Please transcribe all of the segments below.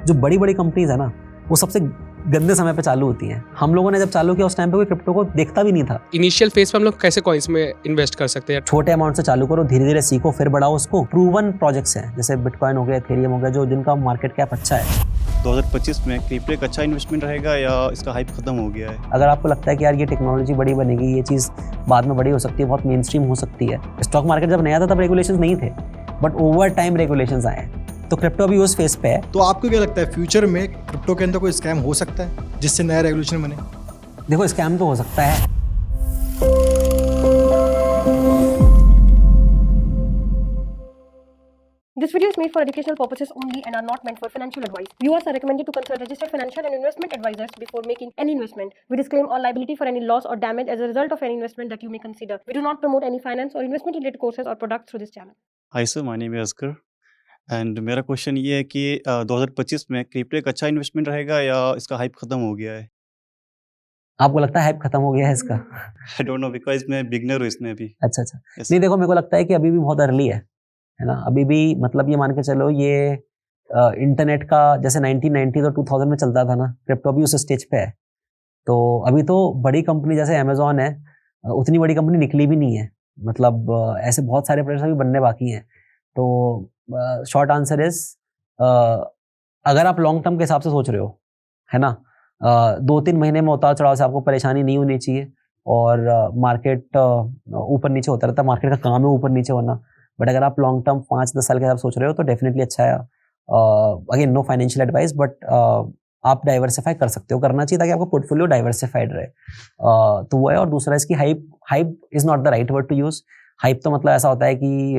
जो बड़ी बड़ी कंपनीज है ना वो सबसे गंदे समय पे चालू होती हैं। हम लोगों ने जब चालू किया उस टाइम पे कोई क्रिप्टो को देखता भी नहीं था। इनिशियल फेज पे हम लोग कैसे कॉइन्स में इन्वेस्ट कर सकते हैं? छोटे अमाउंट से चालू करो, धीरे धीरे सीखो, फिर बढ़ाओ उसको। प्रूवन प्रोजेक्ट्स हैं जैसे बिटकॉइन हो गया, एथेरियम हो गया, जो जिनका मार्केट कैप अच्छा है। 2025 में क्रिप्टो एक अच्छा इन्वेस्टमेंट रहेगा या इसका हाइप खत्म हो गया है? अगर आपको लगता है कि यार ये टेक्नोलॉजी बड़ी बनेगी, ये चीज़ बाद में बड़ी हो सकती है, बहुत मेन स्ट्रीम हो सकती है। स्टॉक मार्केट जब नया था तब रेगुलेशंस नहीं थे, बट ओवर टाइम रेगुलेशंस आए हैं, तो क्रिप्टो अभी उस फेज पे है। तो आपको क्या लगता है फ्यूचर में क्रिप्टो के अंदर कोई स्कैम हो सकता है जिससे नया रेगुलेशन बने? देखो स्कैम तो हो सकता है। This video is made for educational purposes only and are not meant for financial advice. Viewers are recommended to consult registered financial and investment advisors before making any investment. We disclaim all liability for any loss or damage as a result of any investment that you may consider. We do not promote any finance or investment related courses or products through this channel. Hi sir, my name is Asghar and मेरा question ये है कि 2025 में crypto एक अच्छा investment रहेगा या इसका हाइप खत्म हो गया है? आपको लगता है हाइप खत्म हो गया है इसका? आई डोंट नो बिकॉज मैं बिगनर हूँ इसमें अभी। अच्छा Yes. नहीं, देखो मेरे को लगता है कि अभी भी बहुत अर्ली है ना। अभी भी मतलब ये मान के चलो, ये इंटरनेट का जैसे 1990 और 2000 में चलता था ना, क्रिप्टो भी उस स्टेज पे है। तो अभी तो बड़ी कंपनी जैसे अमेजोन है, उतनी बड़ी कंपनी निकली भी नहीं है। मतलब ऐसे बहुत सारे प्रोजेक्ट्स अभी बनने बाकी हैं। तो शॉर्ट आंसर इज, अगर आप लॉन्ग टर्म के हिसाब से सोच रहे हो, है ना, 2-3 महीने में उतार चढ़ाव से आपको परेशानी नहीं होनी चाहिए। और मार्केट ऊपर नीचे होता रहता है, मार्केट का काम है ऊपर नीचे होना। बट अगर आप लॉन्ग टर्म 5-10 साल के हिसाब सोच रहे हो तो डेफिनेटली अच्छा है। Again no financial advice, but आप डाइवर्सिफाई कर सकते हो, करना चाहिए ताकि आपका पोर्टफोलियो डाइवर्सिफाइड रहे। तो वो है। और दूसरा इसकी hype is not the right word to use. Hype तो मतलब ऐसा होता है कि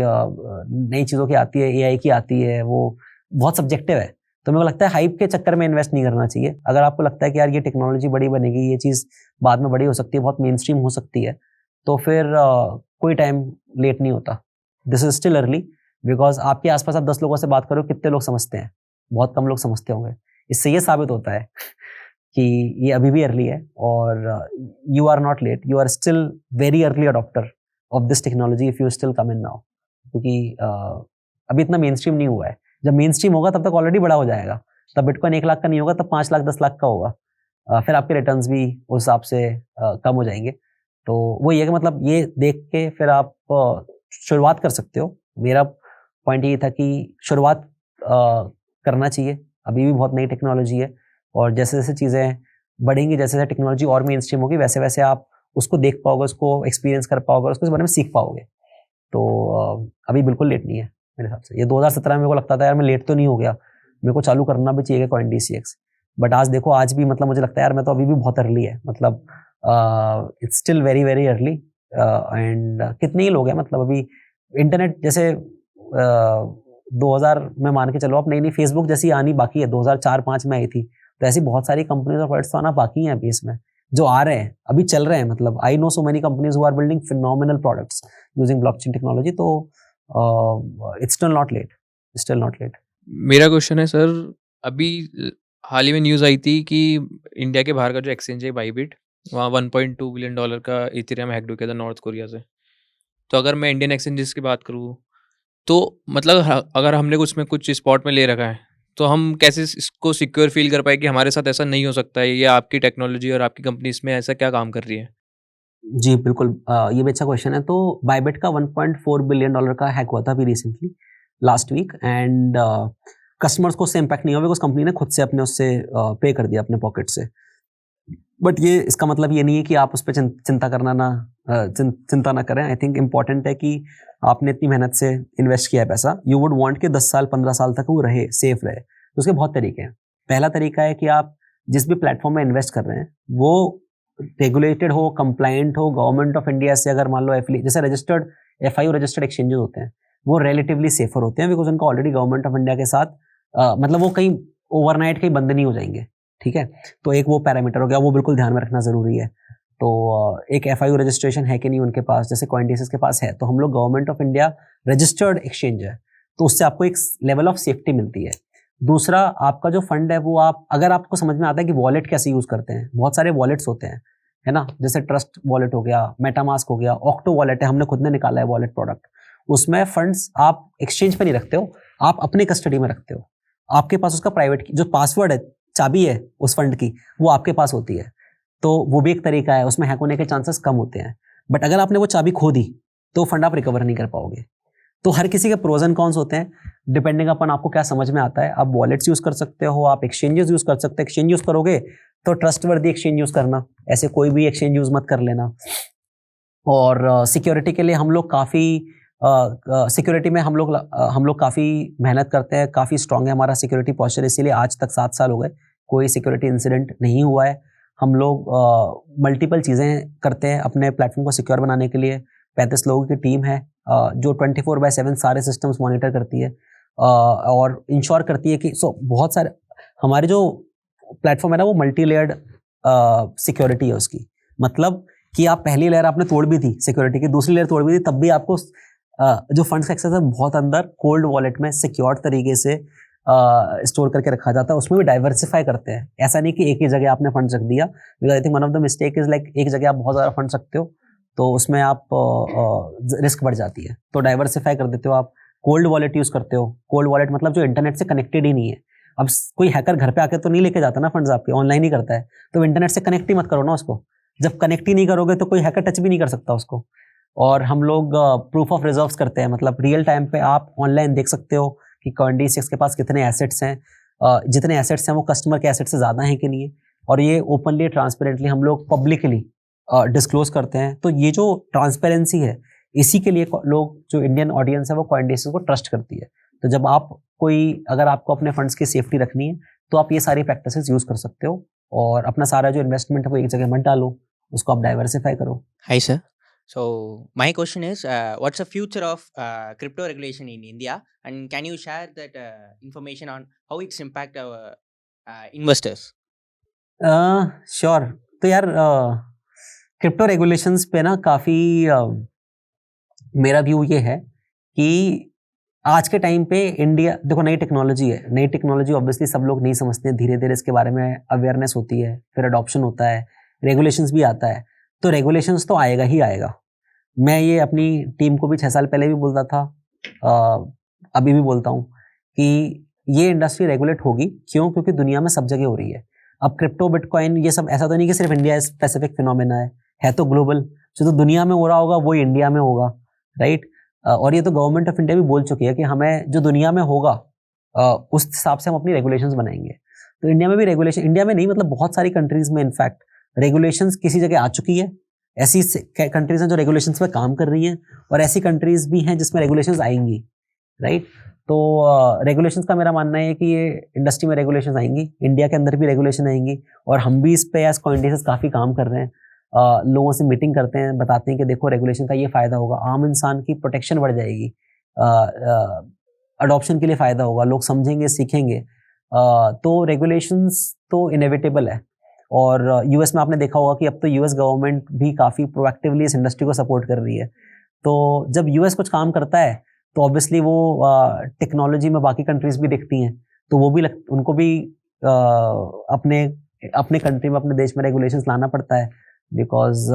नई चीज़ों की आती है, एआई की आती है, वो बहुत सब्जेक्टिव है। तो मेरे को लगता है हाइप के चक्कर में इन्वेस्ट नहीं करना चाहिए। अगर आपको लगता है कि यार ये टेक्नोलॉजी बड़ी बनेगी, ये चीज़ बाद में बड़ी हो सकती है, बहुत मेन स्ट्रीम हो सकती है, तो फिर कोई टाइम लेट नहीं होता। This is still early, because आपके आसपास आप 10 लोगों से बात करो, कितने लोग समझते हैं? बहुत कम लोग समझते होंगे। इससे ये साबित होता है कि ये अभी भी अर्ली है और you are not late, you are still very early adopter of this technology if you still come in now. क्योंकि अभी इतना मेन स्ट्रीम नहीं हुआ है। जब मेन स्ट्रीम होगा तब तक ऑलरेडी बड़ा हो जाएगा। तब बिटकॉइन 1 लाख का नहीं होगा, तब 5 लाख 10 लाख का होगा। फिर आपके रिटर्न्स भी उस हिसाब से कम हो जाएंगे। तो वो ये कि मतलब ये देख के फिर आप शुरुआत कर सकते हो। मेरा पॉइंट ये था कि शुरुआत करना चाहिए। अभी भी बहुत नई टेक्नोलॉजी है और जैसे जैसे चीज़ें बढ़ेंगी, जैसे जैसे टेक्नोलॉजी और मेन स्ट्रीम होगी, वैसे वैसे आप उसको देख पाओगे, उसको एक्सपीरियंस कर पाओगे, उसको इस बारे में सीख पाओगे। तो अभी बिल्कुल लेट नहीं है मेरे हिसाब से। ये 2017 में मेरे को लगता था यार मैं लेट तो नहीं हो गया, मेरे को चालू करना भी चाहिए CoinDCX। बट आज देखो, आज भी मतलब मुझे लगता है यार मैं तो अभी भी बहुत अर्ली है। मतलब it's still very very early. And कितने ही लोग हैं, मतलब अभी इंटरनेट जैसे 2000 में मान के चलो, अब नई नई फेसबुक जैसी आनी बाकी है, 2004-5 में आई थी। तो ऐसी बहुत सारी कंपनीज और प्रोडक्ट्स तो आना बाकी हैं अभी इसमें, जो आ रहे हैं, अभी चल रहे हैं। मतलब I know so many companies who are building phenomenal products using blockchain technology. तो इट्स स्टिल नॉट लेट। मेरा क्वेश्चन है सर, अभी हाल ही में न्यूज़ आई थी कि इंडिया के बाहर का जो एक्सचेंज है बाइबिट, वहाँ $1.2 बिलियन का इथेरियम हैक हो गया था नॉर्थ कोरिया से। तो अगर मैं इंडियन एक्सचेंजेस की बात करूँ तो मतलब अगर हमने उसमें कुछ स्पॉट में ले रखा है तो हम कैसे इसको सिक्योर फील कर पाए कि हमारे साथ ऐसा नहीं हो सकता है? ये आपकी टेक्नोलॉजी और आपकी कंपनी इसमें ऐसा क्या काम कर रही है? जी बिल्कुल, ये भी अच्छा क्वेश्चन है। तो बाइबिट का $1.4 बिलियन का हैक हुआ था अभी recently, last week. And customers को उससे इम्पैक्ट नहीं हुआ बिकॉज कंपनी ने खुद से अपने उससे पे कर दिया अपने पॉकेट से। बट ये इसका मतलब ये नहीं है कि आप उस पर चिंता ना करें। आई थिंक इम्पॉर्टेंट है कि आपने इतनी मेहनत से इन्वेस्ट किया है पैसा, यू वुड वांट कि 10 साल 15 साल तक वो रहे, सेफ रहे। तो उसके बहुत तरीके हैं। पहला तरीका है कि आप जिस भी प्लेटफॉर्म में इन्वेस्ट कर रहे हैं वो रेगुलेटेड हो, कंप्लाइंट हो, गवर्नमेंट ऑफ इंडिया से अगर मान लो जैसे रजिस्टर्ड FIO रजिस्टर्ड एक्सचेंजेस होते हैं, वो रिलेटिवली सेफर होते हैं बिकॉज उनका ऑलरेडी गवर्नमेंट ऑफ इंडिया के साथ मतलब वो कहीं ओवरनाइट कहीं बंद नहीं हो जाएंगे। ठीक है, तो एक वो पैरामीटर हो गया, वो बिल्कुल ध्यान में रखना जरूरी है। तो एक FIO रजिस्ट्रेशन है कि नहीं उनके पास, जैसे CoinDCX के पास है, तो हम लोग government of India registered exchange है, तो उससे आपको एक लेवल ऑफ सेफ्टी मिलती है। दूसरा, आपका जो फंड है वो अगर आपको समझ में आता है कि वॉलेट कैसे यूज करते हैं, बहुत सारे वॉलेट्स होते हैं, है ना, जैसे ट्रस्ट वॉलेट हो गया, मेटामास्क हो गया, ऑक्टो वॉलेट है, हमने खुद ने निकाला है वॉलेट प्रोडक्ट। उसमें फंड्स आप एक्सचेंज पे नहीं रखते हो, आप अपने कस्टडी में रखते हो। आपके पास उसका प्राइवेट जो पासवर्ड है, चाबी है उस फंड की, वो आपके पास होती है। तो वो भी एक तरीका है, उसमें हैक होने के चांसेस कम होते हैं। बट अगर आपने वो चाबी खो दी तो फंड आप रिकवर नहीं कर पाओगे। तो हर किसी के प्रोज एंड कॉन्स होते हैं, डिपेंडिंग अपन आपको क्या समझ में आता है। आप वॉलेट्स यूज कर सकते हो, आप एक्सचेंजेस यूज कर सकते हो। एक्सचेंज यूज करोगे तो ट्रस्टवर्दी एक्सचेंज यूज करना, ऐसे कोई भी एक्सचेंज यूज मत कर लेना। और सिक्योरिटी के लिए हम लोग काफ़ी सिक्योरिटी में हम लोग काफ़ी मेहनत करते हैं, काफ़ी स्ट्रांग है हमारा सिक्योरिटी पॉस्चर, इसीलिए आज तक 7 साल हो गए कोई सिक्योरिटी इंसिडेंट नहीं हुआ है। हम लोग मल्टीपल चीज़ें करते हैं अपने प्लेटफॉर्म को सिक्योर बनाने के लिए। 35 लोगों की टीम है जो 24/7 सारे सिस्टम्स मॉनिटर करती है और इंश्योर करती है कि बहुत सारे हमारे जो प्लेटफॉर्म है ना वो मल्टी लेयर्ड सिक्योरिटी है उसकी। मतलब कि आप पहली लेयर आपने तोड़ भी दी सिक्योरिटी की, दूसरी लेयर तोड़ भी दी, तब भी आपको जो फंड्स का एक्सेस है बहुत अंदर कोल्ड वॉलेट में सिक्योर्ड तरीके से स्टोर करके रखा जाता है। उसमें भी डाइवर्सिफाई करते हैं, ऐसा नहीं कि एक ही जगह आपने फंड रख दिया। Because I think one of the mistake is like एक जगह आप बहुत ज़्यादा फंड रखते हो तो उसमें आप रिस्क बढ़ जाती है। तो डाइवर्सिफाई कर देते हो, आप कोल्ड वॉलेट यूज़ करते हो। कोल्ड वॉलेट मतलब जो इंटरनेट से कनेक्टेड ही नहीं है। अब कोई हैकर घर पे आके तो नहीं लेके जाता ना फंड्स आपके, ऑनलाइन ही करता है। तो इंटरनेट से कनेक्ट ही मत करो ना उसको। जब कनेक्ट ही नहीं करोगे तो कोई हैकर टच भी नहीं कर सकता उसको। और हम लोग प्रूफ ऑफ रिजर्व्स करते हैं, मतलब रियल टाइम पे आप ऑनलाइन देख सकते हो कि Coindesk के पास कितने एसेट्स हैं, जितने एसेट्स हैं वो कस्टमर के एसेट से ज़्यादा हैं कि नहीं है। और ये ओपनली ट्रांसपेरेंटली हम लोग पब्लिकली डिस्क्लोज करते हैं। तो ये जो ट्रांसपेरेंसी है, इसी के लिए लोग, जो इंडियन ऑडियंस है वो Coindesk को ट्रस्ट करती है। तो जब आप अगर आपको अपने फंड्स की सेफ्टी रखनी है तो आप ये सारी प्रैक्टिसेस यूज़ कर सकते हो और अपना सारा जो इन्वेस्टमेंट है वो एक जगह मत डालो, उसको आप डाइवर्सिफाई करो। Hi, sir. So my question is, what's the future of crypto regulation in India, and can you share that information on how it's impact our investors? Sure. तो यार क्रिप्टो रेगुलेशंस पे ना काफ़ी मेरा व्यू ये है कि आज के टाइम पे इंडिया, देखो नई टेक्नोलॉजी है, नई टेक्नोलॉजी ऑब्वियसली सब लोग नहीं समझते हैं, धीरे धीरे इसके बारे में अवेयरनेस होती है, फिर अडॉप्शन होता है, रेगुलेशंस भी आता है। तो रेगुलेशंस तो आएगा ही आएगा। मैं ये अपनी टीम को भी 6 साल पहले भी बोलता था, अभी भी बोलता हूँ कि ये इंडस्ट्री रेगुलेट होगी। क्यों? क्योंकि दुनिया में सब जगह हो रही है। अब क्रिप्टो, बिटकॉइन, ये सब ऐसा तो नहीं कि सिर्फ इंडिया स्पेसिफिक फिनोमेना है तो ग्लोबल। जो तो दुनिया में हो रहा होगा वो इंडिया में होगा, राइट। और ये तो गवर्नमेंट ऑफ इंडिया भी बोल चुकी है कि हमें जो दुनिया में होगा उस हिसाब से हम अपनी रेगुलेशंस बनाएंगे। तो इंडिया में भी रेगुलेशन, इंडिया में नहीं मतलब बहुत सारी कंट्रीज में इनफैक्ट रेगुलेशंस किसी जगह आ चुकी है। ऐसी कंट्रीज हैं जो रेगुलेशंस पे काम कर रही हैं और ऐसी कंट्रीज भी हैं जिसमें रेगुलेशंस आएंगी, राइट। तो रेगुलेशंस का मेरा मानना है कि ये इंडस्ट्री में रेगुलेशंस आएंगी, इंडिया के अंदर भी रेगुलेशन आएंगी और हम भी इस पे एज Coindesk काफ़ी काम कर रहे हैं। लोगों से मीटिंग करते हैं, बताते हैं कि देखो रेगुलेशन का ये फ़ायदा होगा, आम इंसान की प्रोटेक्शन बढ़ जाएगी, अडॉप्शन के लिए फ़ायदा होगा, लोग समझेंगे, सीखेंगे। तो रेगुलेशंस तो इनेविटेबल है। और यूएस में आपने देखा होगा कि अब तो यूएस गवर्नमेंट भी काफ़ी प्रोएक्टिवली इस इंडस्ट्री को सपोर्ट कर रही है। तो जब यूएस कुछ काम करता है तो ऑब्वियसली वो टेक्नोलॉजी में बाकी कंट्रीज भी देखती हैं, तो वो भी उनको भी अपने कंट्री में, अपने देश में रेगुलेशंस लाना पड़ता है। बिकॉज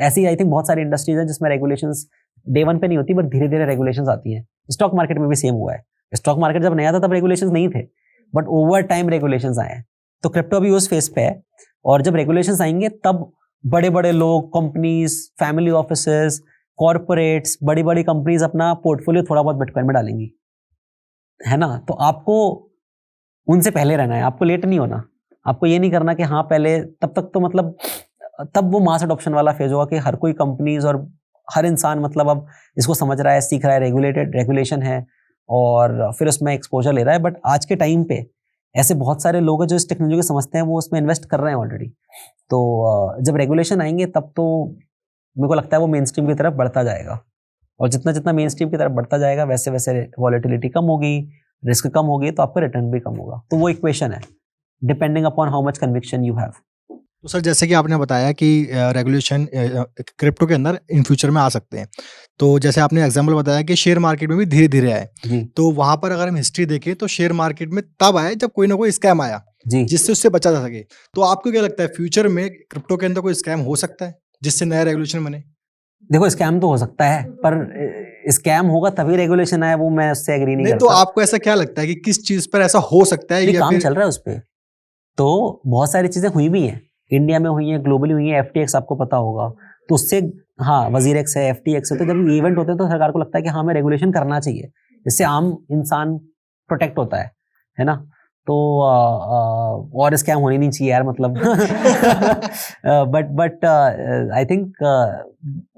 ऐसी आई थिंक बहुत सारी इंडस्ट्रीज हैं जिसमें रेगुलेशंस डे 1 पे नहीं होती, बट धीरे धीरे रेगुलेशंस आती हैं। स्टॉक मार्केट में भी सेम हुआ है। स्टॉक मार्केट जब नया था तब रेगुलेशंस नहीं थे, बट ओवर टाइम रेगुलेशंस आए हैं। तो क्रिप्टो भी उस फेज पे है और जब रेगुलेशंस आएंगे तब बड़े बड़े लोग, कंपनीज, फैमिली ऑफिसेस, कॉर्पोरेट्स, बड़ी बड़ी कंपनीज अपना पोर्टफोलियो थोड़ा बहुत बिटकॉइन में डालेंगी, है ना। तो आपको उनसे पहले रहना है, आपको लेट नहीं होना। आपको ये नहीं करना कि हाँ पहले, तब तक तो मतलब तब वो मास अडॉप्शन वाला फेज होगा कि हर कोई कंपनीज और हर इंसान मतलब अब इसको समझ रहा है, सीख रहा है, रेगुलेशन है और फिर उसमें एक्सपोजर ले रहा है। बट आज के टाइम पे ऐसे बहुत सारे लोग हैं जो इस टेक्नोलॉजी को समझते हैं, वो उसमें इन्वेस्ट कर रहे हैं ऑलरेडी। तो जब रेगुलेशन आएंगे तब तो मेरे को लगता है वो मेन स्ट्रीम की तरफ बढ़ता जाएगा और जितना जितना मेन स्ट्रीम की तरफ बढ़ता जाएगा वैसे वैसे वॉलेटिलिटी कम होगी, रिस्क कम होगी, तो आपका रिटर्न भी कम होगा। तो वो इक्वेशन है, depending upon how much conviction you have. तो सर जैसे कि आपने बताया कि रेगुलेशन क्रिप्टो के अंदर इन फ्यूचर में आ सकते हैं, तो जैसे आपने एग्जांपल बताया कि शेयर मार्केट में भी धीरे धीरे आए, तो वहां पर अगर हम हिस्ट्री देखें तो शेयर मार्केट में तब आए जब कोई ना कोई स्कैम आया जी, जिससे उससे बचा जा सके। तो आपको क्या लगता है फ्यूचर में क्रिप्टो के अंदर कोई स्कैम हो सकता है जिससे नया रेगुलेशन बने? देखो स्कैम तो हो सकता है, पर स्कैम होगा तभी रेगुलेशन आया, वो मैं उससे एग्री नहीं नहीं करता। तो आपको ऐसा क्या लगता है कि किस चीज पर ऐसा हो सकता है, नहीं, या काम फिर चल रहा है उस पे, तो बहुत सारी चीजें हुई भी हैं, इंडिया में हुई हैं, ग्लोबली हुई हैं, FTX आपको पता होगा, तो उससे, हाँ वजीर एक्स है, FTX है, तो जब ये इवेंट होते हैं तो सरकार को लगता है कि हाँ हमें रेगुलेशन करना चाहिए, जिससे आम इंसान प्रोटेक्ट होता है ना, तो और स्कैम होनी नहीं चाहिए यार, मतलब बट आई थिंक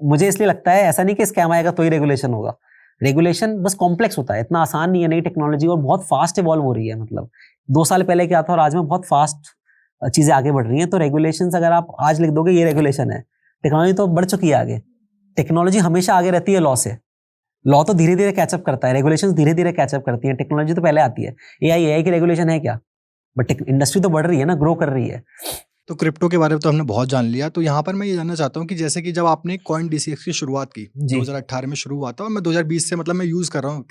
मुझे इसलिए लगता है ऐसा नहीं कि स्कैम आएगा तो ही रेगुलेशन होगा, रेगुलेशन बस कॉम्प्लेक्स होता है, इतना आसान नहीं है, नई टेक्नोलॉजी और बहुत फास्ट इवॉल्व हो रही है, मतलब 2 साल पहले क्या था और आज में बहुत फास्ट चीजें आगे बढ़ रही हैं, तो रेगुलेशंस अगर आप आज लिख दोगे ये रेगुलेशन है, टेक्नोलॉजी तो बढ़ चुकी है आगे, टेक्नोलॉजी हमेशा आगे रहती है लॉ से, लॉ तो धीरे धीरे कैचअप करता है, रेगुलेशंस धीरे धीरे कैचअप करती है, टेक्नोलॉजी तो पहले आती है, AI की रेगुलेशन है क्या, बट इंडस्ट्री तो बढ़ रही है ना, ग्रो कर रही है। तो क्रिप्टो के बारे में तो हमने बहुत जान लिया, तो यहाँ पर मैं ये जानना चाहता हूँ कि जैसे कि जब आपने कॉइन DCX की शुरुआत की, जी। 2018 में शुरू हुआ था, और मैं 2020 से मतलब मैं यूज़ कर रहा हूँ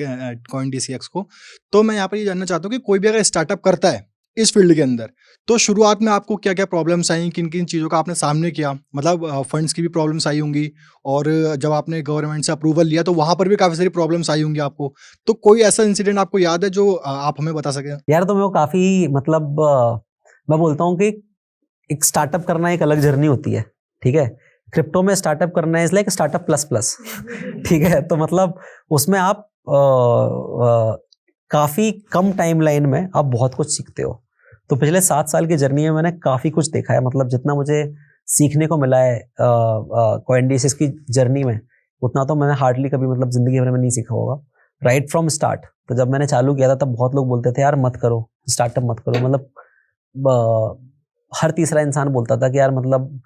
कॉइन DCX को, तो मैं यहाँ पर ये जानना चाहता हूँ कि कोई भी अगर स्टार्टअप करता है इस फील्ड के अंदर, तो शुरुआत में आपको क्या क्या प्रॉब्लम्स आई, किन किन चीज़ों का आपने सामने किया, मतलब फंड्स की भी प्रॉब्लम्स आई होंगी, और जब आपने गवर्नमेंट से अप्रूवल लिया तो वहाँ पर भी काफ़ी सारी प्रॉब्लम्स आई होंगी आपको, तो कोई ऐसा इंसिडेंट आपको याद है जो आप हमें बता सकें? यार तो मैं वो काफी मतलब मैं बोलता हूँ कि एक स्टार्टअप करना एक अलग जर्नी होती है, ठीक है, क्रिप्टो में स्टार्टअप करना है इज लाइक स्टार्टअप प्लस, ठीक है, तो मतलब उसमें आप काफी कम टाइमलाइन में आप बहुत कुछ सीखते हो, तो पिछले 7 साल की जर्नी में मैंने काफी कुछ देखा है, मतलब जितना मुझे सीखने को मिला है कॉइन DCX की जर्नी में, उतना तो मैंने हार्डली कभी मतलब जिंदगी भर में नहीं सीखा होगा, राइट फ्रॉम स्टार्ट। तो जब मैंने चालू किया था तब बहुत लोग बोलते थे यार मत करो स्टार्टअप, मत करो, मतलब हर तीसरा इंसान बोलता था कि यार मतलब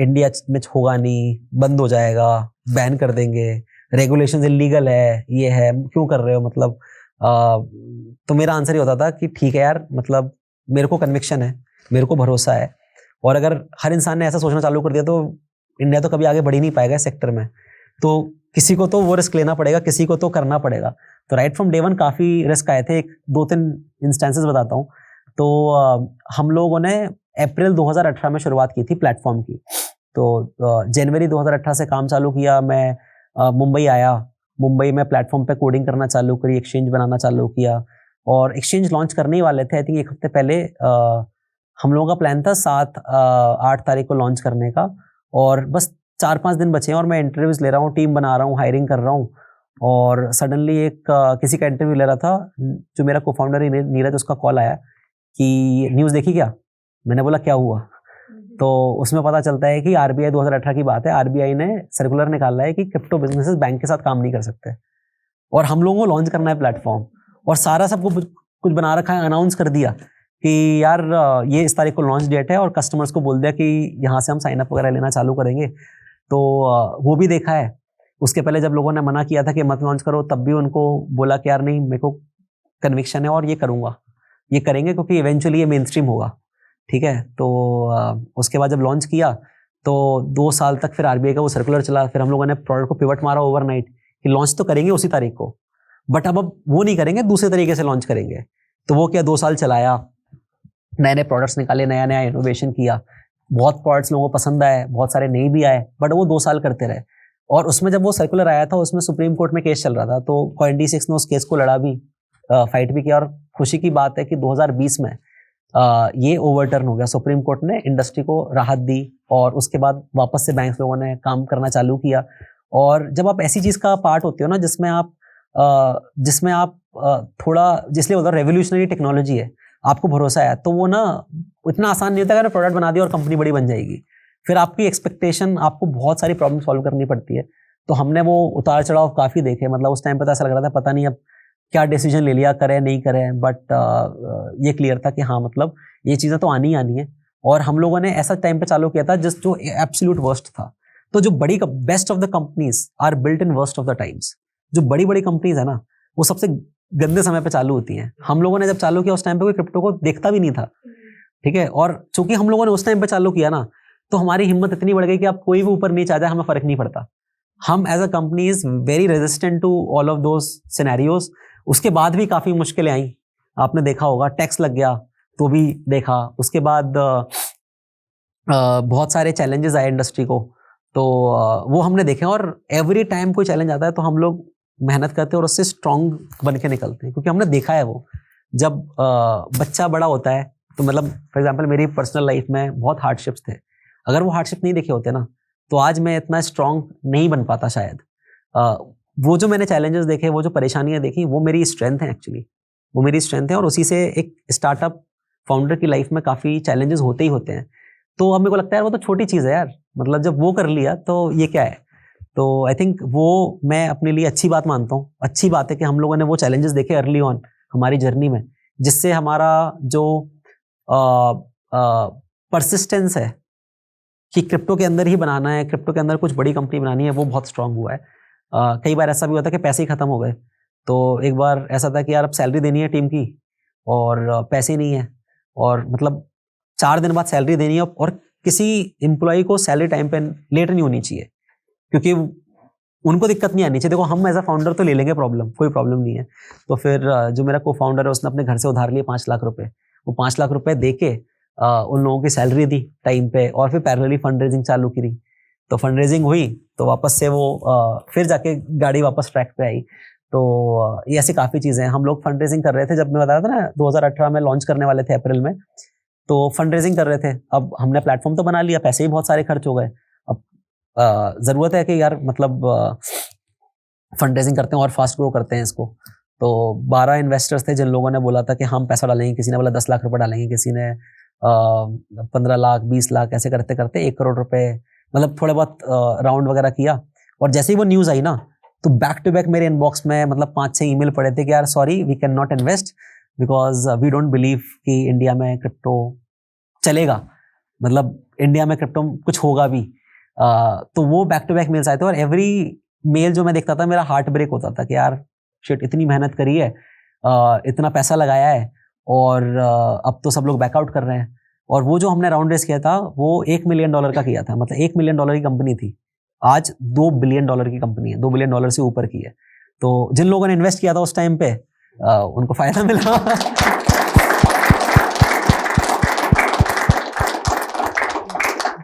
इंडिया में होगा नहीं, बंद हो जाएगा, बैन कर देंगे, रेगुलेशन इलीगल है, ये है, क्यों कर रहे हो, मतलब तो मेरा आंसर ये होता था कि ठीक है यार, मतलब मेरे को कन्विक्शन है, मेरे को भरोसा है, और अगर हर इंसान ने ऐसा सोचना चालू कर दिया तो इंडिया तो कभी आगे बढ़ ही नहीं पाएगा इस सेक्टर में, तो किसी को तो वो रिस्क लेना पड़ेगा, किसी को तो करना पड़ेगा। तो राइट फ्रॉम डे वन काफ़ी रिस्क आए थे, 2-3 इंस्टेंसेस बताता हूँ। तो हम लोगों ने अप्रैल 2018 में शुरुआत की थी प्लेटफॉर्म की, तो जनवरी 2018 से काम चालू किया, मैं मुंबई आया, मुंबई में प्लेटफॉर्म पे कोडिंग करना चालू करी, एक्सचेंज बनाना चालू किया, और एक्सचेंज लॉन्च करने ही वाले थे, आई थिंक 1 हफ्ते पहले हम लोगों का प्लान था 7-8 तारीख को लॉन्च करने का, और बस 4-5 दिन बचे हैं और मैं इंटरव्यूज ले रहा हूँ, टीम बना रहा हूँ, हायरिंग कर रहा हूँ, और सडनली एक किसी का इंटरव्यू ले रहा था, जो मेरा को फाउंडर है नीरज, उसका कॉल आया कि न्यूज़ देखी क्या? मैंने बोला क्या हुआ? तो उसमें पता चलता है कि RBI 2018 की बात है, RBI ने सर्कुलर निकाला है कि क्रिप्टो बिजनेसेस बैंक के साथ काम नहीं कर सकते, और हम लोगों को लॉन्च करना है प्लेटफॉर्म, और सारा सबको कुछ बना रखा है, अनाउंस कर दिया कि यार ये इस तारीख को लॉन्च डेट है, और कस्टमर्स को बोल दिया कि यहाँ से हम साइन अप वगैरह लेना चालू करेंगे। तो वो भी देखा है। उसके पहले जब लोगों ने मना किया था कि मत लॉन्च करो, तब भी उनको बोला कि यार नहीं, मेरे को कन्विक्शन है और ये करूँगा, ये करेंगे क्योंकि इवेंचुअली ये मेन स्ट्रीम होगा, ठीक है। तो उसके बाद जब लॉन्च किया तो 2 साल तक फिर RBI का वो सर्कुलर चला, फिर हम लोगों ने प्रोडक्ट को पिवट मारा ओवरनाइट कि लॉन्च तो करेंगे उसी तारीख को, बट अब वो नहीं करेंगे, दूसरे तरीके से लॉन्च करेंगे। तो वो क्या 2 साल चलाया, नए नए प्रोडक्ट्स निकाले, नया नया इनोवेशन किया, बहुत प्रोडक्ट्स लोगों को पसंद आए, बहुत सारे नहीं भी आए, बट वो 2 साल करते रहे। और उसमें जब वो सर्कुलर आया था, उसमें सुप्रीम कोर्ट में केस चल रहा था, तो कॉइन DCX ने उस केस को लड़ा भी, फाइट भी किया, और खुशी की बात है कि 2020 में ये ओवरटर्न हो गया, सुप्रीम कोर्ट ने इंडस्ट्री को राहत दी, और उसके बाद वापस से बैंक लोगों ने काम करना चालू किया। और जब आप ऐसी चीज़ का पार्ट होते हो ना, जिसमें आप थोड़ा, जिसलिए बोलता हूँ रेवोल्यूशनरी टेक्नोलॉजी है, आपको भरोसा है, तो वो ना इतना आसान नहीं होता अगर प्रोडक्ट बना दिया और कंपनी बड़ी बन जाएगी। फिर आपकी एक्सपेक्टेशन, आपको बहुत सारी प्रॉब्लम सॉल्व करनी पड़ती है। तो हमने वो उतार चढ़ाव काफ़ी देखे, मतलब उस टाइम पर ऐसा लग रहा था पता नहीं अब क्या डिसीजन ले लिया, करें नहीं करें, बट ये क्लियर था कि हाँ, मतलब ये चीज़ें तो आनी ही आनी है। और हम लोगों ने ऐसा टाइम पे चालू किया था जो एब्सोल्यूट वर्स्ट था। तो जो बड़ी best of the companies are built in worst of the times. जो बड़ी बड़ी कंपनीज है ना, वो सबसे गंदे समय पे चालू होती हैं। हम लोगों ने जब चालू किया उस टाइम पे कोई क्रिप्टो को देखता भी नहीं था, ठीक है। और चूंकि हम लोगों ने उस टाइम पे चालू किया ना, तो हमारी हिम्मत इतनी बढ़ गई कि अब कोई भी ऊपर नीचे आ जाए, हमें फर्क नहीं पड़ता। हम as a company is very resistant to all of those scenarios. उसके बाद भी काफ़ी मुश्किलें आई, आपने देखा होगा, टैक्स लग गया तो भी देखा। उसके बाद बहुत सारे चैलेंजेस आए इंडस्ट्री को, तो वो हमने देखे, और एवरी टाइम कोई चैलेंज आता है तो हम लोग मेहनत करते हैं और उससे स्ट्रांग बन के निकलते हैं, क्योंकि हमने देखा है वो जब बच्चा बड़ा होता है तो मतलब फॉर एग्जांपल मेरी पर्सनल लाइफ में बहुत हार्डशिप्स थे, अगर वो हार्डशिप नहीं देखे होते ना तो आज मैं इतना स्ट्रांग नहीं बन पाता शायद। वो जो मैंने चैलेंजेस देखे, वो जो परेशानियां देखी, वो मेरी स्ट्रेंथ है एक्चुअली, वो मेरी स्ट्रेंथ है, और उसी से एक स्टार्टअप फाउंडर की लाइफ में काफ़ी चैलेंजेस होते ही होते हैं। तो अब मेरे को लगता है वो तो छोटी चीज़ है यार, मतलब जब वो कर लिया तो ये क्या है। तो आई थिंक वो मैं अपने लिए अच्छी बात मानता हूँ, अच्छी बात है कि हम लोगों ने वो चैलेंजेस देखे अर्ली ऑन हमारी जर्नी में, जिससे हमारा जो परसिस्टेंस है कि क्रिप्टो के अंदर ही बनाना है, क्रिप्टो के अंदर कुछ बड़ी कंपनी बनानी है, वो बहुत स्ट्रांग हुआ है। कई बार ऐसा भी होता है कि पैसे ही खत्म हो गए, तो एक बार ऐसा था कि यार अब सैलरी देनी है टीम की और पैसे नहीं है, और मतलब 4 दिन बाद सैलरी देनी है, और किसी एम्प्लॉय को सैलरी टाइम पे लेट नहीं होनी चाहिए, क्योंकि उनको दिक्कत नहीं आनी चाहिए। देखो हम एज अ फाउंडर तो ले लेंगे प्रॉब्लम, कोई प्रॉब्लम नहीं है। तो फिर जो मेरा को फाउंडर है उसने अपने घर से उधार लिए 5 लाख रुपए, वो 5 लाख रुपए दे के उन लोगों की सैलरी दी टाइम पे, और फिर पैरेलली फंड रेजिंग चालू करी। तो फंड रेजिंग हुई तो वापस से वो फिर जाके गाड़ी वापस ट्रैक पे आई। तो ये ऐसी काफ़ी चीज़ें हैं। हम लोग फंड रेजिंग कर रहे थे, जब मैं बताया था ना 2018 में लॉन्च करने वाले थे अप्रैल में, तो फंड रेजिंग कर रहे थे। अब हमने प्लेटफॉर्म तो बना लिया, पैसे भी बहुत सारे खर्च हो गए। अब ज़रूरत है कि यार मतलब फंड रेजिंग करते हैं और फास्ट ग्रो करते हैं इसको। तो 12 इन्वेस्टर्स थे जिन लोगों ने बोला था कि हम पैसा डालेंगे, किसी ने बोला 10 लाख रुपए डालेंगे, किसी ने 15 लाख 20 लाख, ऐसे करते करते 1 करोड़ रुपए, मतलब थोड़े बहुत राउंड वगैरह किया। और जैसे ही वो न्यूज़ आई ना तो बैक टू बैक मेरे इनबॉक्स में मतलब 5-6 ईमेल पड़े थे कि यार sorry we can not invest because we don't believe कि इंडिया में क्रिप्टो चलेगा, मतलब इंडिया में क्रिप्टो कुछ होगा भी। तो वो बैक टू बैक मेल्स आए थे, और एवरी मेल जो मैं देखता था मेरा हार्ट ब्रेक होता था कि यार शिट, इतनी मेहनत करी है, इतना पैसा लगाया है, और अब तो सब लोग बैकआउट कर रहे हैं। और वो जो हमने राउंड रेस किया था वो $1 मिलियन का किया था, मतलब $1 मिलियन की कंपनी थी, आज $2 बिलियन की कंपनी है, $2 बिलियन से ऊपर की है। तो जिन लोगों ने इन्वेस्ट किया था उस टाइम पे उनको फायदा मिला।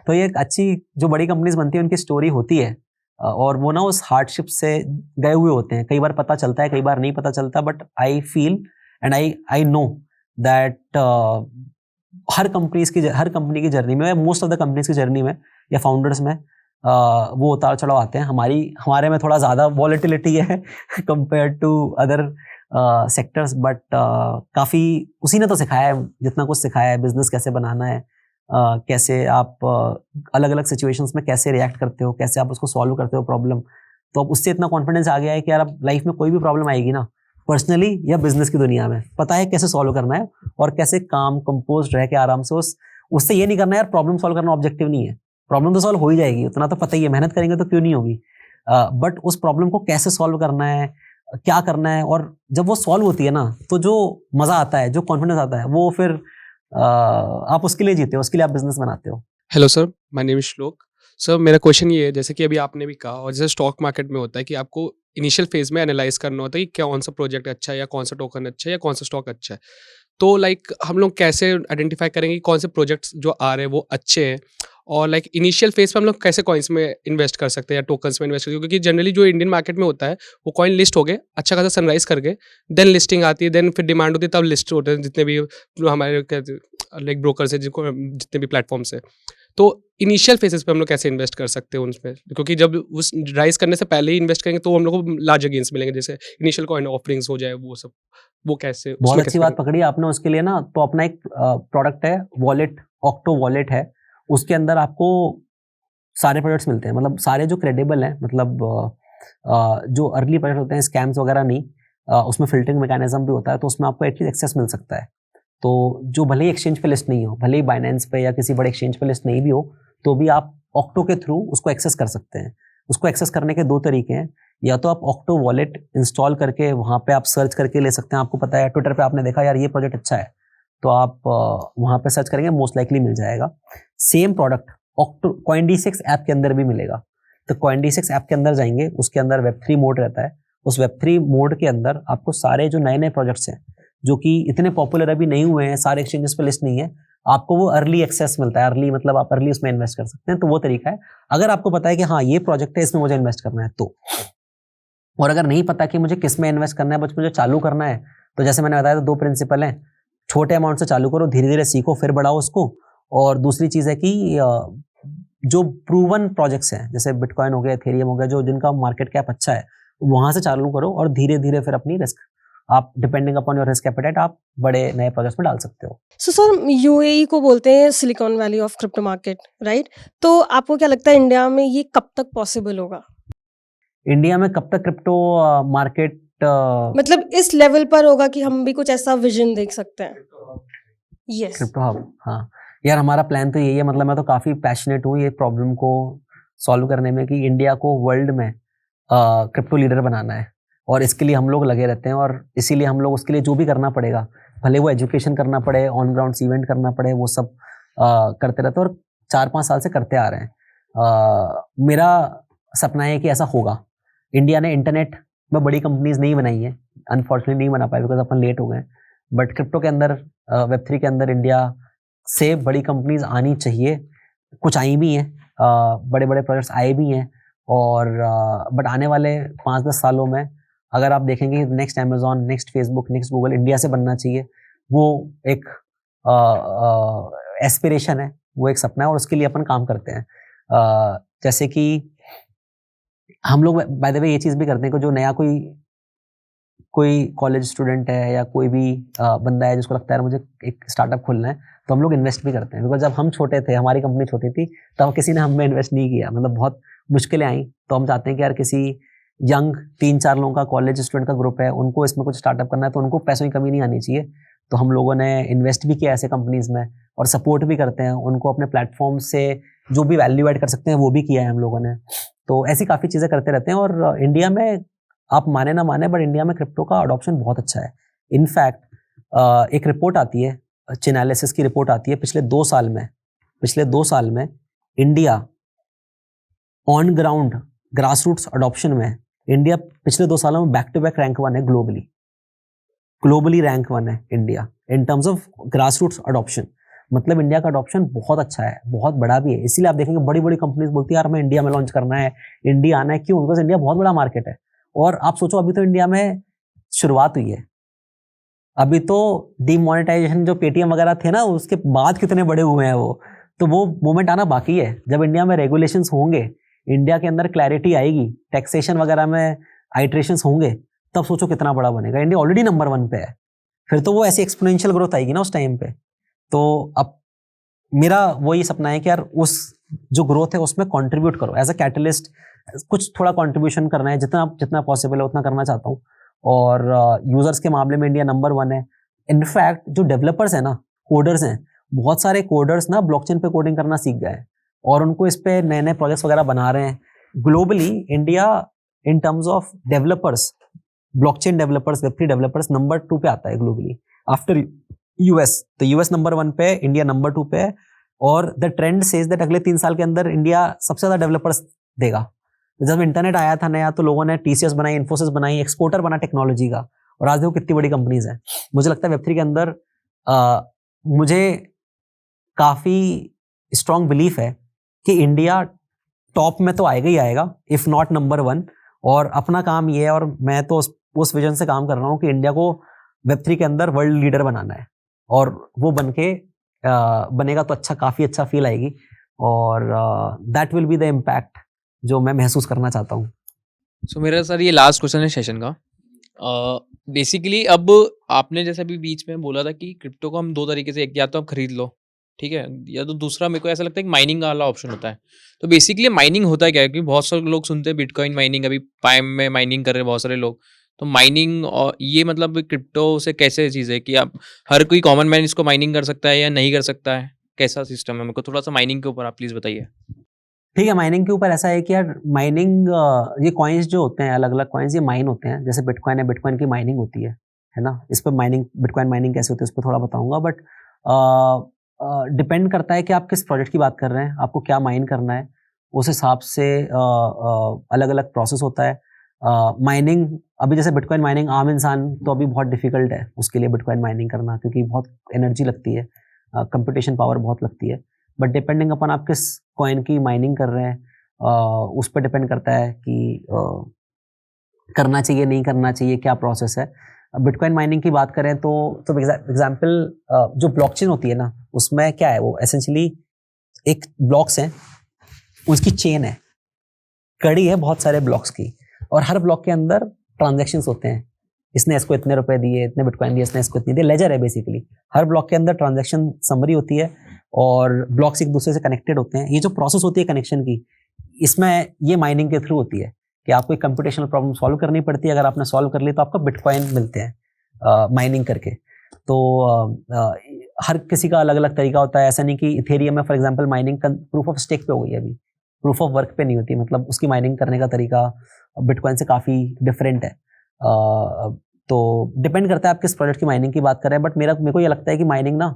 तो ये एक अच्छी जो बड़ी कंपनीज बनती है उनकी स्टोरी होती है, और वो ना उस हार्डशिप से गए हुए होते हैं। कई बार पता चलता है, कई बार नहीं पता चलता, but I feel and I know that her company की जर्नी में, मोस्ट ऑफ द कंपनीज की जर्नी में या फाउंडर्स में वो उतार चढ़ाव आते हैं। हमारे में थोड़ा ज़्यादा वॉलेटिलिटी है compare to other sectors, but काफ़ी उसी ने तो सिखाया है, जितना कुछ सिखाया है, बिजनेस कैसे बनाना है, कैसे आप अलग अलग सिचुएशंस में कैसे रिएक्ट करते हो, कैसे आप उसको सॉल्व करते हो प्रॉब्लम। तो अब उससे इतना कॉन्फिडेंस आ गया है कि यार अब लाइफ में कोई भी प्रॉब्लम आएगी ना, पर्सनली या बिजनेस की दुनिया में, पता है कैसे सॉल्व करना है, और कैसे काम कंपोज रह के आराम से उससे ये नहीं करना यार प्रॉब्लम सॉल्व करना ऑब्जेक्टिव नहीं है, प्रॉब्लम तो सॉल्व हो ही जाएगी, उतना तो पता ही है, मेहनत करेंगे तो क्यों नहीं होगी, बट उस प्रॉब्लम को कैसे सॉल्व करना है, क्या करना है, और जब वो सॉल्व होती है ना तो जो मजा आता है, जो कॉन्फिडेंस आता है, वो फिर आप उसके लिए जीते हो, उसके लिए आप बिजनेस बनाते हो। Hello sir, my name is श्लोक। सर मेरा क्वेश्चन ये है, जैसे कि अभी आपने भी कहा, और जैसे स्टॉक मार्केट में होता है कि आपको इनिशियल फेज में एनालाइज करना होता है कि कौन सा प्रोजेक्ट अच्छा है, या कौन सा टोकन अच्छा है, या कौन सा स्टॉक अच्छा है। तो लाइक हम लोग कैसे आइडेंटिफाई करेंगे कि कौन से प्रोजेक्ट्स जो आ रहे हैं वो अच्छे हैं, और लाइक इनिशियल फेज पे हम लोग कैसे कॉइन्स में इन्वेस्ट कर सकते हैं या टोकन्स में इन्वेस्ट कर सकते हैं, क्योंकि जनरली जो इंडियन मार्केट में होता है वो कॉइन लिस्ट हो गए, अच्छा खासा सनराइज करके देन लिस्टिंग आती है, देन फिर डिमांड होती है, तब लिस्ट होते हैं जितने भी हमारे लाइक ब्रोकर्स है, जिनको जितने भी प्लेटफॉर्म्स है। तो इनिशियल फेजेस पे हम लोग कैसे इन्वेस्ट कर सकते हैं उसमें, क्योंकि जब उस राइज करने से पहले ही इन्वेस्ट करेंगे तो हम लोग को लार्जर गेन्स मिलेंगे, जैसे इनिशियल कॉइन ऑफरिंग्स हो जाए, वो सब, वो कैसे। बहुत अच्छी बात पकड़ी आपने उसके लिए ना। तो अपना एक प्रोडक्ट है वॉलेट, ऑक्टो वॉलेट है, उसके अंदर आपको सारे प्रोडक्ट्स मिलते हैं, मतलब सारे जो क्रेडिबल हैं, मतलब जो अर्ली प्रोडक्ट होते हैं, स्कैम्स वगैरह नहीं, उसमें फिल्टरिंग मैकेनिज्म भी होता है, तो उसमें आपको एटलीस्ट एक्सेस मिल सकता है। तो जो भले ही एक्सचेंज पे लिस्ट नहीं हो, भले ही बाइनेंस पे या किसी बड़े एक्सचेंज पे लिस्ट नहीं भी हो, तो भी आप ऑक्टो के थ्रू उसको एक्सेस कर सकते हैं। उसको एक्सेस करने के 2 तरीके हैं, या तो आप ऑक्टो वॉलेट इंस्टॉल करके वहाँ पे आप सर्च करके ले सकते हैं। आपको पता है ट्विटर पे आपने देखा यार ये प्रोजेक्ट अच्छा है, तो आप वहाँ पे सर्च करेंगे, मोस्ट लाइकली मिल जाएगा। Same product octo CoinD6 app के अंदर भी मिलेगा। तो CoinD6 ऐप के अंदर जाएंगे, उसके अंदर Web3 मोड रहता है। उस Web3 मोड के अंदर आपको सारे जो नए नए प्रोजेक्ट्स हैं जो कि इतने पॉपुलर अभी नहीं हुए हैं, सारे एक्सचेंजेस पे लिस्ट नहीं है, आपको वो अर्ली एक्सेस मिलता है, अर्ली मतलब आप अर्ली उसमें इन्वेस्ट कर सकते हैं, तो वो तरीका है। अगर आपको पता है कि हाँ ये प्रोजेक्ट है, इसमें मुझे इन्वेस्ट करना है तो, और अगर नहीं पता कि मुझे किस में इन्वेस्ट करना है, बस मुझे चालू करना है, तो जैसे मैंने बताया, तो 2 प्रिंसिपल हैं, छोटे अमाउंट से चालू करो, धीरे धीरे सीखो, फिर बढ़ाओ उसको। और दूसरी चीज़ है कि जो प्रूवन प्रोजेक्ट्स हैं, जैसे बिटकॉइन हो गया, एथेरियम हो गया, जो जिनका मार्केट कैप अच्छा है, वहाँ से चालू करो, और धीरे धीरे फिर अपनी रिस्क, आप depending upon your risk appetite, आप बड़े नए प्रोजेक्ट्स में डाल सकते हो। सो सर, यूएई को बोलते हैं silicon valley of crypto market, right? तो आपको क्या लगता है इंडिया में ये कब तक पॉसिबल होगा? इंडिया में कब तक क्रिप्टो मार्केट मतलब इस लेवल पर होगा कि हम भी कुछ ऐसा विजन देख सकते हैं? यस। क्रिप्टो हब, हाँ यार, हमारा प्लान तो यही है। मतलब मैं तो काफ़ी पैशनेट हूँ ये प्रॉब्लम को सॉल्व करने में, कि इंडिया को वर्ल्ड में क्रिप्टो लीडर बनाना है, और इसके लिए हम लोग लगे रहते हैं। और इसीलिए हम लोग उसके लिए जो भी करना पड़ेगा, भले वो एजुकेशन करना पड़े, ऑन ग्राउंड इवेंट करना पड़े, वो सब करते रहते हैं, और 4-5 साल से करते आ रहे हैं। मेरा सपना है कि ऐसा होगा। इंडिया ने इंटरनेट में बड़ी कंपनीज नहीं बनाई है, अनफॉर्चुनेटली नहीं बना पाए, बिकॉज अपन लेट हो गए। बट क्रिप्टो के अंदर, वेब3 के अंदर इंडिया से बड़ी कंपनीज आनी चाहिए। कुछ आई भी हैं, बड़े बड़े प्रोजेक्ट्स आए भी हैं, और बट आने वाले 5-10 सालों में अगर आप देखेंगे, next Amazon, next Facebook, next Google India से बनना चाहिए। वो एक एस्पिरेशन है, वो एक सपना है, और उसके लिए अपन काम करते हैं। जैसे कि हम लोग बाय द वे ये चीज़ भी करते हैं कि जो नया कोई कॉलेज स्टूडेंट है, या कोई भी बंदा है जिसको लगता है मुझे एक स्टार्टअप खोलना है, तो हम लोग इन्वेस्ट भी करते हैं। बिकॉज जब हम छोटे थे, हमारी कंपनी छोटी थी, तब किसी ने हम में इन्वेस्ट नहीं किया, मतलब बहुत मुश्किलें आई। तो हम चाहते हैं कि यार किसी यंग 3-4 लोगों का कॉलेज स्टूडेंट का ग्रुप है, उनको इसमें कुछ स्टार्टअप करना है, तो उनको पैसों की कमी नहीं आनी चाहिए। तो हम लोगों ने इन्वेस्ट भी किया ऐसे कंपनीज में, और सपोर्ट भी करते हैं उनको, अपने प्लेटफॉर्म से जो भी वैल्यू ऐड कर सकते हैं वो भी किया है हम लोगों ने। तो ऐसी काफ़ी चीज़ें करते रहते हैं। और इंडिया में, आप माने ना माने, बट इंडिया में क्रिप्टो का अडॉप्शन बहुत अच्छा है। इनफैक्ट एक रिपोर्ट आती है, चिनालिसिस की रिपोर्ट आती है, पिछले 2 साल में India on ground grass roots adoption में, इंडिया पिछले 2 सालों में बैक टू बैक रैंक 1 है ग्लोबली रैंक 1 है India in terms of grass roots adoption. मतलब इंडिया का अडॉप्शन बहुत अच्छा है, बहुत बड़ा भी है। इसीलिए आप देखेंगे बड़ी बड़ी कंपनीज बोलती है यार हमें इंडिया में लॉन्च करना है, इंडिया आना है। क्यों? बिकॉज इंडिया बहुत बड़ा मार्केट है। और आप सोचो, अभी तो इंडिया में शुरुआत हुई है, अभी तो डीमोनेटाइजेशन जो पेटीएम वगैरह थे ना, उसके बाद कितने बड़े हुए हैं वो, तो वो मोमेंट आना बाकी है। जब इंडिया में रेगुलेशंस होंगे, इंडिया के अंदर क्लैरिटी आएगी, टैक्सेशन वगैरह में आइट्रेशंस होंगे, तब सोचो कितना बड़ा बनेगा। इंडिया ऑलरेडी नंबर 1 पे है, फिर तो वो ऐसी एक्सपोनेंशियल ग्रोथ आएगी ना उस टाइम पे। तो अब मेरा वही सपना है कि यार उस जो ग्रोथ है उसमें कंट्रीब्यूट करो एज अ कैटलिस्ट, कुछ थोड़ा कंट्रीब्यूशन करना है, जितना पॉसिबल है उतना करना चाहता हूँ। और यूजर्स के मामले में इंडिया नंबर 1 है। इनफैक्ट जो डेवलपर्स हैं ना, कोडर्स हैं, बहुत सारे कोडर्स ना ब्लॉकचेन पे कोडिंग करना सीख गए, और उनको इस पे नए नए प्रोजेक्ट्स वगैरह बना रहे हैं। Globally India in terms of developers, blockchain developers, Web3 developers number 2 पे आता है ग्लोबली आफ्टर यूएस। तो यूएस नंबर 1 पे, इंडिया नंबर 2 पे है। और द ट्रेंड सेज दैट अगले 3 साल के अंदर इंडिया सबसे ज्यादा डेवलपर्स देगा। जब इंटरनेट आया था नया, तो लोगों ने टीसीएस बनाई, इन्फोसिस बनाई, एक्सपोर्टर बना टेक्नोलॉजी का, और आज देखो कितनी बड़ी कंपनीज हैं। मुझे लगता है वेब3 के अंदर मुझे काफी स्ट्रॉन्ग बिलीफ है कि इंडिया टॉप में तो आएगा ही आएगा, इफ नॉट नंबर 1। और अपना काम ये है, और मैं तो उस विजन से काम कर रहा हूँ कि इंडिया को वेब3 के अंदर वर्ल्ड लीडर बनाना है, और वो बनेगा तो अच्छा, काफ़ी अच्छा फील आएगी। और that will be the impact जो मैं महसूस करना चाहता हूँ। सो मेरा सर ये लास्ट क्वेश्चन है सेशन का। बेसिकली अब आपने जैसे अभी बीच में बोला था कि क्रिप्टो को हम 2 तरीके से, एक या तो आप खरीद लो, ठीक है, या तो दूसरा मेरे को ऐसा लगता है कि माइनिंग वाला ऑप्शन होता है। तो बेसिकली माइनिंग होता है क्या है? क्योंकि बहुत सारे लोग सुनते हैं बिटकॉइन माइनिंग, अभी पाइम में माइनिंग कर रहे हैं बहुत सारे लोग। तो माइनिंग और ये मतलब क्रिप्टो से कैसे चीज़ है कि आप हर कोई कॉमन मैन इसको माइनिंग कर सकता है या नहीं कर सकता है? कैसा सिस्टम है? मेरे को थोड़ा सा माइनिंग के ऊपर आप प्लीज़ बताइए। ठीक है, माइनिंग के ऊपर ऐसा है कि यार माइनिंग, ये कॉइन्स जो होते हैं, अलग अलग कॉइन्स, ये माइन होते हैं। जैसे बिटकॉइन है, बिटकॉइन की माइनिंग होती है ना। इस पर माइनिंग, बिटकॉइन माइनिंग कैसे होती है उस पर थोड़ा बताऊंगा। बट डिपेंड करता है कि आप किस प्रोजेक्ट की बात कर रहे हैं, आपको क्या माइन करना है, उस हिसाब से अलग अलग प्रोसेस होता है। माइनिंग अभी जैसे बिटकॉइन माइनिंग, आम इंसान तो अभी बहुत डिफिकल्ट है उसके लिए बिटकॉइन माइनिंग करना, क्योंकि बहुत एनर्जी लगती है। कंप्यूटेशन पावर बहुत लगती है, बट डिपेंडिंग अपन आप किस कॉइन की माइनिंग कर रहे हैं उस पर डिपेंड करता है कि करना चाहिए नहीं करना चाहिए, क्या प्रोसेस है। बिटकॉइन माइनिंग की बात करें तो एग्जाम्पल जो ब्लॉकचेन होती है ना, उसमें क्या है, वो एसेंशियली एक ब्लॉक्स हैं, उसकी चेन है, कड़ी है बहुत सारे ब्लॉक्स की, और हर ब्लॉक के अंदर ट्रांजैक्शंस होते हैं। इसने इसको इतने रुपए दिए, इतने बिटकॉइन दिए, इसने इसको इतने दिए, लेजर है बेसिकली। हर ब्लॉक के अंदर ट्रांजैक्शन समरी होती है और ब्लॉक्स एक दूसरे से कनेक्टेड होते हैं। ये जो प्रोसेस होती है कनेक्शन की, इसमें ये माइनिंग के थ्रू होती है कि आपको एक कंप्यूटेशनल प्रॉब्लम सॉल्व करनी पड़ती है। अगर आपने सॉल्व कर ली तो आपको बिटकॉइन मिलते हैं माइनिंग करके। तो हर किसी का अलग अलग तरीका होता है। ऐसा नहीं कि इथेरियम में for example mining proof of stake पे हो गई है, अभी प्रूफ ऑफ वर्क पे नहीं होती, मतलब उसकी माइनिंग करने का तरीका बिटकॉइन से काफ़ी डिफरेंट है। तो डिपेंड करता है आप किस प्रोजेक्ट की माइनिंग की बात कर रहे हैं, बट मेरे को ये लगता है कि माइनिंग ना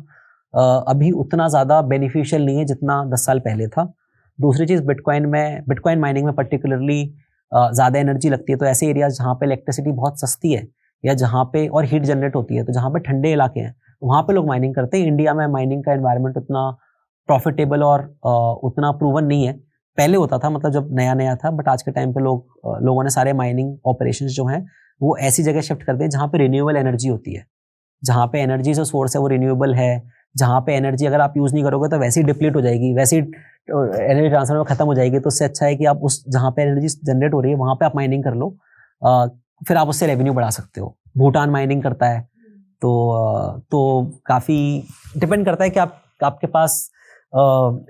अभी उतना ज़्यादा बेनिफिशियल नहीं है जितना 10 साल पहले था। दूसरी चीज़, बिटकॉइन माइनिंग में पर्टिकुलरली ज़्यादा एनर्जी लगती है। तो ऐसे एरियाज जहाँ पे इलेक्ट्रिसिटी बहुत सस्ती है या जहाँ पे और हीट जनरेट होती है, तो जहाँ पे ठंडे इलाके हैं वहाँ पे लोग माइनिंग करते हैं। इंडिया में माइनिंग का एनवायरनमेंट उतना प्रॉफिटेबल और उतना प्रूवन नहीं है। पहले होता था, मतलब जब नया नया था, बट आज के टाइम पे लोगों ने सारे माइनिंग ऑपरेशंस जो हैं वो ऐसी जगह शिफ्ट कर दिए जहाँ पे रिन्यूएबल एनर्जी होती है, जहाँ पे एनर्जी जो सोर्स है वो रिन्यूएबल है, जहाँ पे एनर्जी अगर आप यूज़ नहीं करोगे तो वैसे ही डिप्लीट हो जाएगी, वैसे ही एनर्जी ट्रांसफर में खत्म हो जाएगी। तो उससे अच्छा है कि आप उस जहाँ पे एनर्जी जनरेट हो रही है वहाँ पे आप माइनिंग कर लो, फिर आप उससे रेवेन्यू बढ़ा सकते हो। भूटान माइनिंग करता है, तो काफ़ी डिपेंड करता है कि आपके पास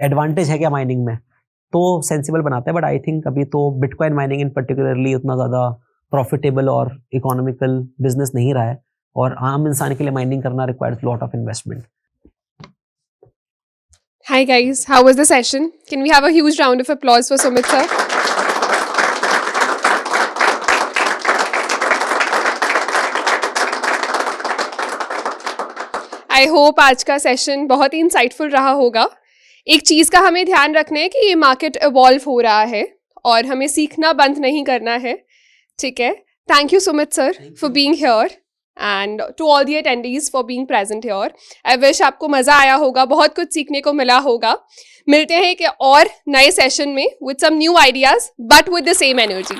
एडवांटेज है क्या माइनिंग में, तो सेंसिबल बनाता है। बट आई थिंक अभी तो बिटकॉइन माइनिंग इन पर्टिकुलरली उतना ज़्यादा प्रॉफिटेबल और इकोनॉमिकल बिजनेस नहीं रहा है, और आम इंसान के लिए माइनिंग करना requires lot of investment. Hi guys, how was the session? Can we have a huge round of applause for Sumit sir? I hope आज का सेशन बहुत ही इंसाइटफुल रहा होगा। एक चीज़ का हमें ध्यान रखना है कि ये मार्केट इवॉल्व हो रहा है और हमें सीखना बंद नहीं करना है, ठीक है। Thank you Sumit sir for being here and to all the attendees for being present here. I wish आपको मज़ा आया होगा, बहुत कुछ सीखने को मिला होगा। मिलते हैं एक और नए सेशन में with some new ideas but with the same energy.